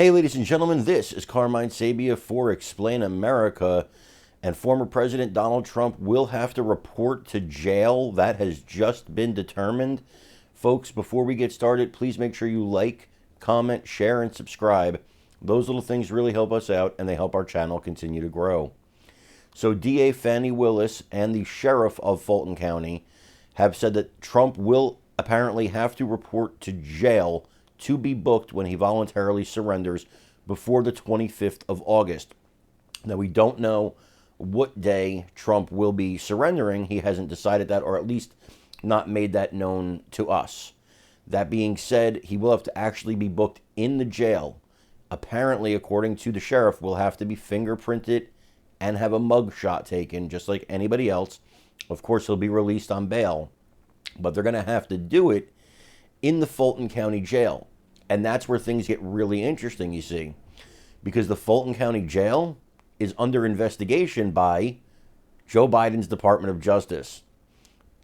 Hey, ladies and gentlemen, this is Carmine Sabia for Explain America, and former President Donald Trump will have to report to jail. That has just been determined. Folks, before we get started, please make sure you like, comment, share, and subscribe. Those little things really help us out, and they help our channel continue to grow. So DA Fani Willis and the sheriff of Fulton County have said that Trump will apparently have to report to jail to be booked when he voluntarily surrenders before the 25th of August. Now, we don't know what day Trump will be surrendering. He hasn't decided that, or at least not made that known to us. That being said, he will have to actually be booked in the jail. Apparently, according to the sheriff, will have to be fingerprinted and have a mug shot taken, just like anybody else. Of course, he'll be released on bail, but they're going to have to do it in the Fulton County Jail. And that's where things get really interesting, you see, because the Fulton County Jail is under investigation by Joe Biden's Department of Justice.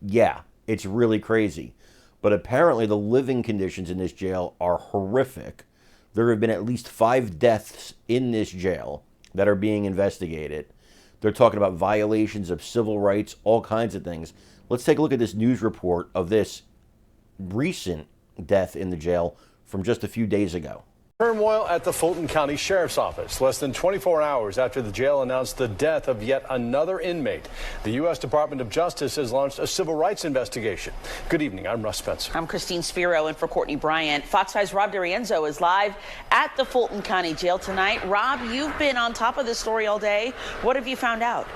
Yeah, it's really crazy. But apparently the living conditions in this jail are horrific. There have been at least 5 deaths in this jail that are being investigated. They're talking about violations of civil rights, all kinds of things. Let's take a look at this news report of this recent death in the jail from just a few days ago. Turmoil at the Fulton County Sheriff's Office less than 24 hours after the jail announced the death of yet another inmate. The U.S. Department of Justice has launched a civil rights investigation. Good evening. I'm Russ Spencer. I'm Christine Spiro in for Courtney Bryant. Fox 5's Rob DiRienzo is live at the Fulton County Jail tonight. Rob, you've been on top of this story all day. What have you found out?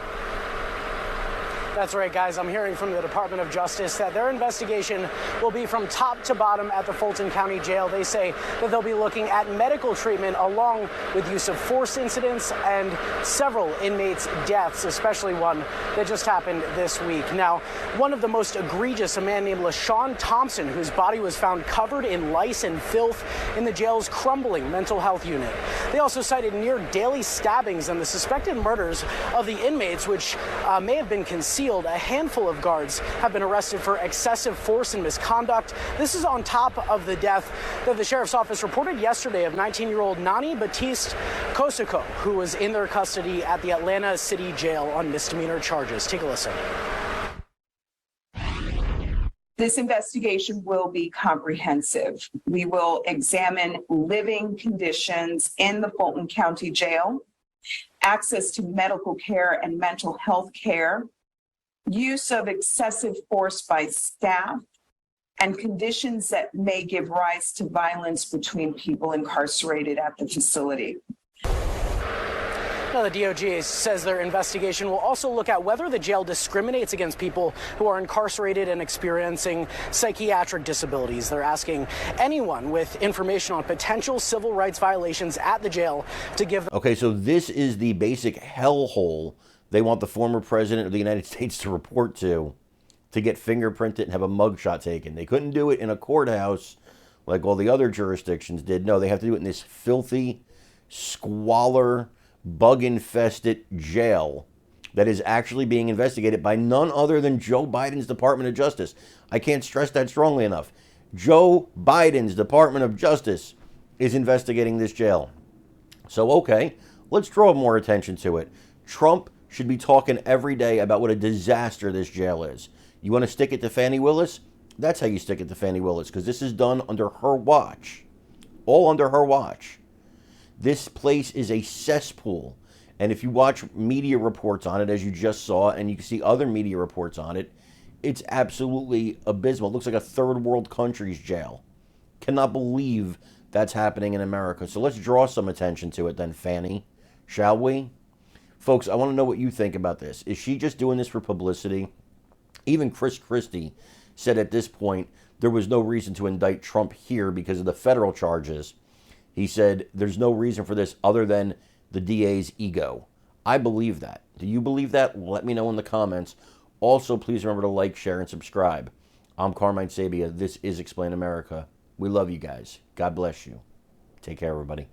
That's right, guys. I'm hearing from the Department of Justice that their investigation will be from top to bottom at the Fulton County Jail. They say that they'll be looking at medical treatment along with use of force incidents and several inmates' deaths, especially one that just happened this week. Now, one of the most egregious, a man named LaShawn Thompson, whose body was found covered in lice and filth in the jail's crumbling mental health unit. They also cited near daily stabbings and the suspected murders of the inmates, which may have been concealed. A handful of guards have been arrested for excessive force and misconduct. This is on top of the death that the sheriff's office reported yesterday of 19-year-old Nani Batiste Kosoko, who was in their custody at the Atlanta City Jail on misdemeanor charges. Take a listen. This investigation will be comprehensive. We will examine living conditions in the Fulton County Jail, access to medical care and mental health care, use of excessive force by staff, and conditions that may give rise to violence between people incarcerated at the facility. Now, the DOJ says their investigation will also look at whether the jail discriminates against people who are incarcerated and experiencing psychiatric disabilities. They're asking anyone with information on potential civil rights violations at the jail to give them. Okay, so this is the basic hellhole they want the former president of the United States to report to get fingerprinted and have a mugshot taken. They couldn't do it in a courthouse like all the other jurisdictions did. No, they have to do it in this filthy, squalor, bug-infested jail that is actually being investigated by none other than Joe Biden's Department of Justice. I can't stress that strongly enough. Joe Biden's Department of Justice is investigating this jail. So, okay, let's draw more attention to it. Trump should be talking every day about what a disaster this jail is. You want to stick it to Fani Willis? That's how you stick it to Fani Willis, because this is done under her watch. All under her watch. This place is a cesspool. And if you watch media reports on it, as you just saw, and you can see other media reports on it, it's absolutely abysmal. It looks like a third world country's jail. Cannot believe that's happening in America. So let's draw some attention to it then, Fani. Shall we? Folks, I want to know what you think about this. Is she just doing this for publicity? Even Chris Christie said at this point there was no reason to indict Trump here because of the federal charges. He said there's no reason for this other than the DA's ego. I believe that. Do you believe that? Let me know in the comments. Also, please remember to like, share, and subscribe. I'm Carmine Sabia. This is Explain America. We love you guys. God bless you. Take care, everybody.